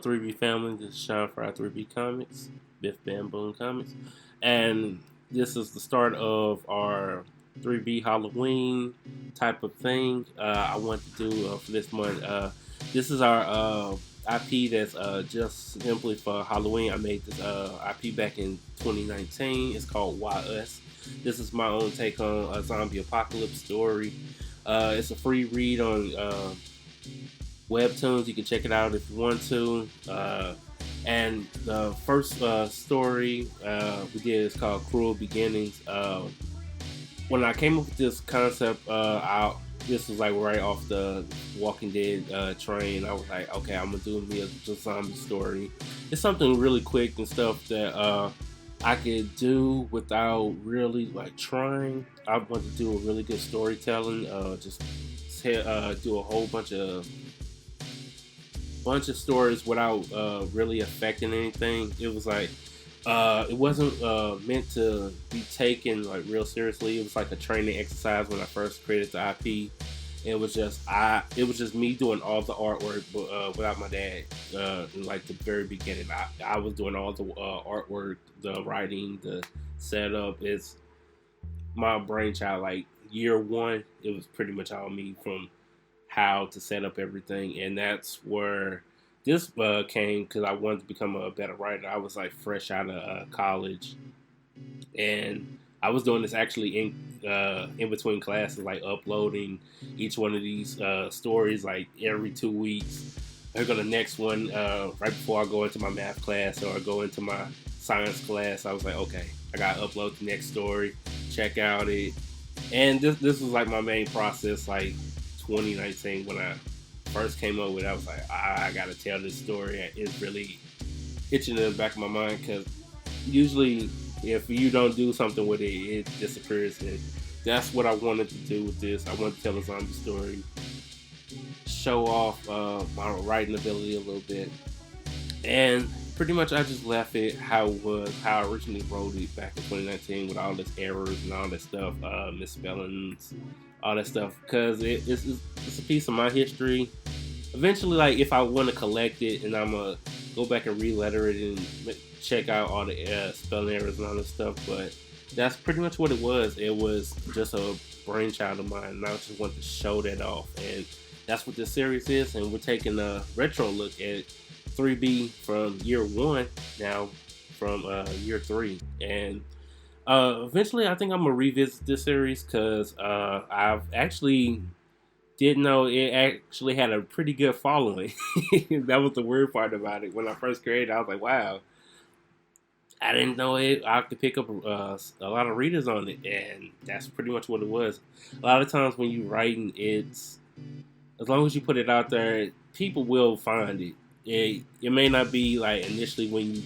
3B family? This is Sean Frye, 3B Comics, Biff Bam Boom Comics, and this is the start of our 3B Halloween type of thing. I want to do for this month. This is our IP that's just simply for Halloween. I made this IP back in 2019. It's called Why Us. This is my own take on a zombie apocalypse story. It's a free read on Webtoons. You can check it out if you want to. And the first story we did is called Cruel Beginnings. When I came up with this concept, this was like right off the Walking Dead train. I was like, okay, I'm gonna do me a zombie story. It's something really quick and stuff that I could do without really like trying. I want to do a really good storytelling. Just do a whole bunch of stories without really affecting anything. It was like it wasn't meant to be taken like real seriously. It was like a training exercise when I first created the IP. It was just me doing all the artwork, but without my dad. In like the very beginning, I was doing all the artwork, the writing, the setup. It's my brainchild. Like year one, it was pretty much all me, from how to set up everything, and that's where this came, because I wanted to become a better writer. I was like fresh out of college, and I was doing this actually in between classes, like uploading each one of these stories like every 2 weeks. I go to the next one right before I go into my math class or I go into my science class. I was like, okay, I gotta upload the next story, check out it, and this was like my main process. Like 2019, when I first came up with it, I was like, I gotta tell this story. It's really itching in the back of my mind, because usually if you don't do something with it, it disappears. And that's what I wanted to do with this. I wanted to tell a zombie story, show off my writing ability a little bit, and pretty much I just left it how it was, how I originally wrote it back in 2019, with all this errors and all that stuff, misspellings, all that stuff, because it's a piece of my history. Eventually, like if I want to collect it, and I'm gonna go back and re-letter it and check out all the spelling errors and all that stuff, but that's pretty much what it was. It was just a brainchild of mine, and I just want to show that off, and that's what this series is. And we're taking a retro look at 3B from year one, now from year 3, and eventually I think I'm gonna revisit this series, because I've actually didn't know it actually had a pretty good following. That was the weird part about it. When I first created it, I was like, wow, I didn't know I could pick up a lot of readers on it, and that's pretty much what it was. A lot of times when you're writing, it's as long as you put it out there, people will find it. It may not be like initially when you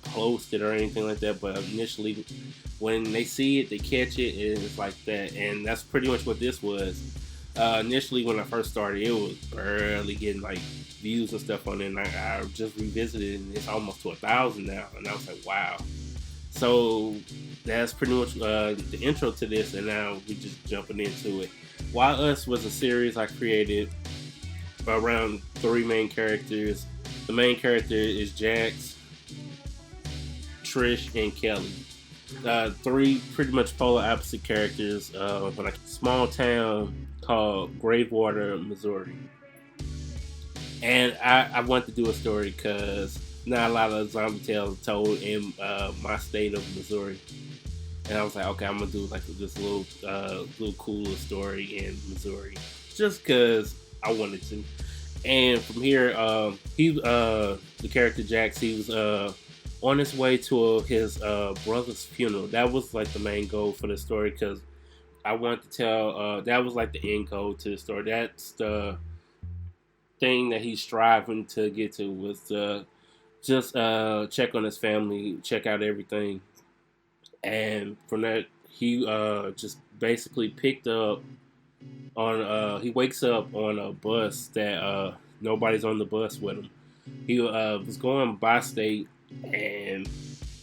post it or anything like that, but initially when they see it, they catch it, and it's like that. And that's pretty much what this was. Initially, when I first started, it was barely getting like views and stuff on it, and I just revisited it, and it's almost to 1,000 now, and I was like, wow. So that's pretty much the intro to this, and now we're just jumping into it. Why Us was a series I created around 3 main characters. The main character is Jax, Trish, and Kelly. 3 pretty much polar opposite characters from a small town called Gravewater, Missouri. And I want to do a story because not a lot of zombie tales are told in my state of Missouri. And I was like, okay, I'm gonna do like this little cooler story in Missouri, just because I wanted to. And from here, the character Jax, he was on his way to his brother's funeral. That was like the main goal for the story, because I wanted to tell, that was like the end goal to the story. That's the thing that he's striving to get to, was to just check on his family, check out everything. And from that, he just basically picked up on, he wakes up on a bus that nobody's on the bus with him. He was going by state, and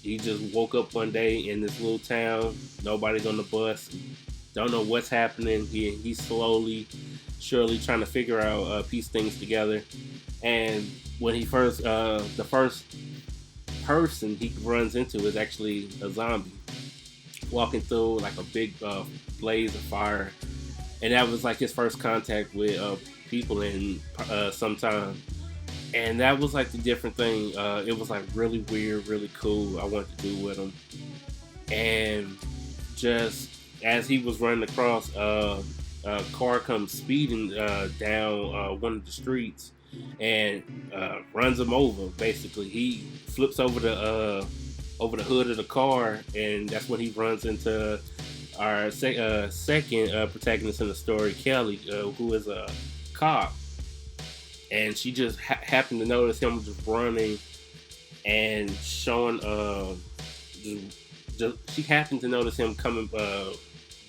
he just woke up one day in this little town. Nobody's on the bus. Don't know what's happening. He's slowly surely trying to figure out, piece things together. And when he first, the first person he runs into is actually a zombie walking through like a big blaze of fire, and that was like his first contact with people in some time. And that was like the different thing. It was like really weird, really cool. I wanted to do with him, and just as he was running across, a car comes speeding down one of the streets and runs him over. Basically, he flips over the hood of the car, and that's when he runs into our second protagonist in the story, Kelly, who is a cop, and she just happened to notice him just running and showing. She happened to notice him coming,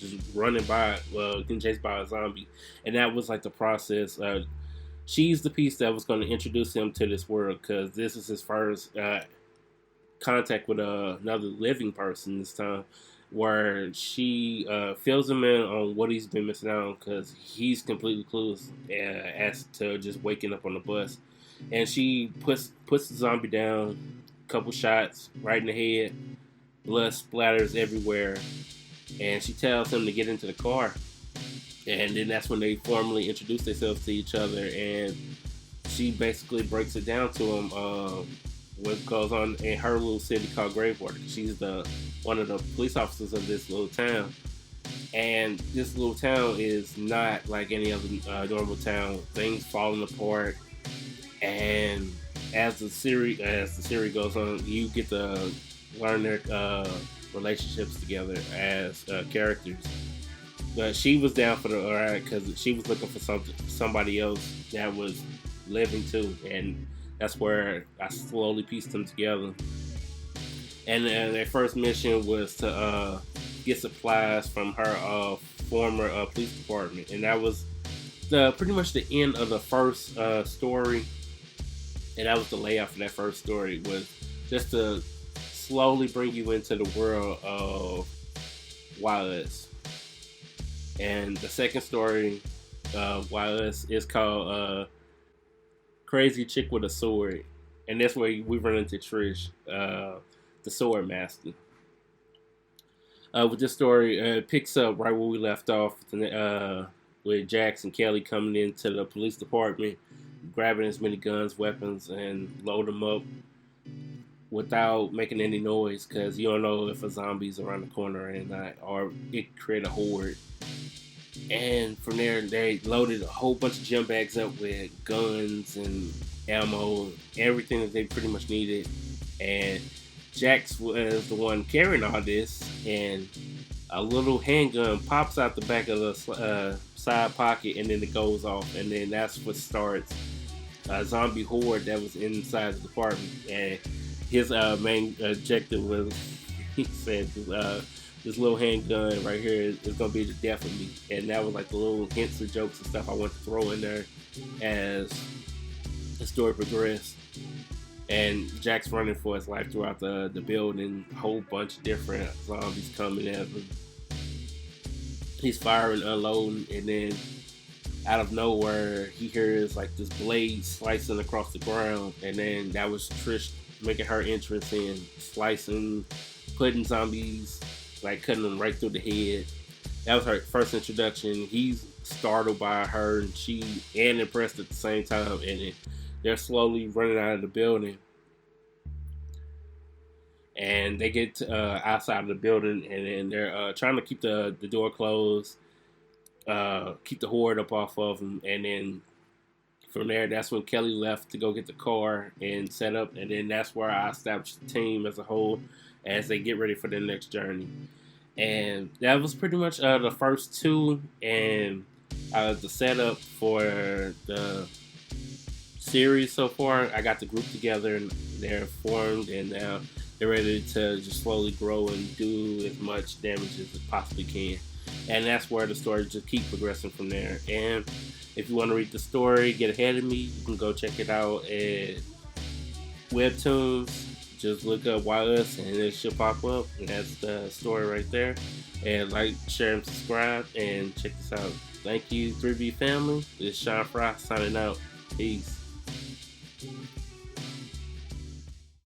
just running by, getting chased by a zombie, and that was like the process. She's the piece that was going to introduce him to this world, because this is his first contact with another living person this time, where she fills him in on what he's been missing out on, because he's completely clueless as to just waking up on the bus. And she puts the zombie down, couple shots right in the head, blood splatters everywhere, and she tells him to get into the car. And then that's when they formally introduce themselves to each other, and she basically breaks it down to him what goes on in her little city called Gravewater. She's one of the police officers of this little town, and this little town is not like any other normal town. Things falling apart, and as the series goes on, you get to learn their relationships together as characters. But she was down for the ride because she was looking for somebody else that was living too, and that's where I slowly pieced them together. And their first mission was to get supplies from her former police department, and that was pretty much the end of the first story. And that was the layout for that first story, was just to slowly bring you into the world of YS. And the second story, YS, is called Crazy Chick with a Sword. And that's where we run into Trish, the Sword Master. With this story, it picks up right where we left off, with Jax and Kelly coming into the police department, grabbing as many guns, weapons, and load them up without making any noise, because you don't know if a zombie's around the corner or not, or it create a horde. And from there, they loaded a whole bunch of gym bags up with guns and ammo, everything that they pretty much needed. And Jax was the one carrying all this, and a little handgun pops out the back of the side pocket, and then it goes off, and then that's what starts a zombie horde that was inside the department. And his main objective was, he said, this little handgun right here is going to be the death of me. And that was like the little hints and jokes and stuff I wanted to throw in there as the story progressed. And Jack's running for his life throughout the building. A whole bunch of different zombies coming at him. He's firing, unloading, and then out of nowhere, he hears like this blade slicing across the ground. And then that was Trish making her entrance in, slicing, putting zombies, like cutting them right through the head. That was her first introduction. He's startled by her, and impressed at the same time. And they're slowly running out of the building. And they get outside of the building, and then they're trying to keep the door closed, keep the horde up off of them. And then from there, that's when Kelly left to go get the car and set up. And then that's where I established the team as a whole as they get ready for their next journey. And that was pretty much the first two, and the setup for the series so far. I got the group together, and they're formed, and now they're ready to just slowly grow and do as much damage as it possibly can. And that's where the story just keep progressing from there. And if you want to read the story, get ahead of me, you can go check it out at Webtoons just look up Why Us and it should pop up. And that's the story right there. And like, share, and subscribe, and check this out. Thank you, 3B family. This is Sean Frye signing out. Peace.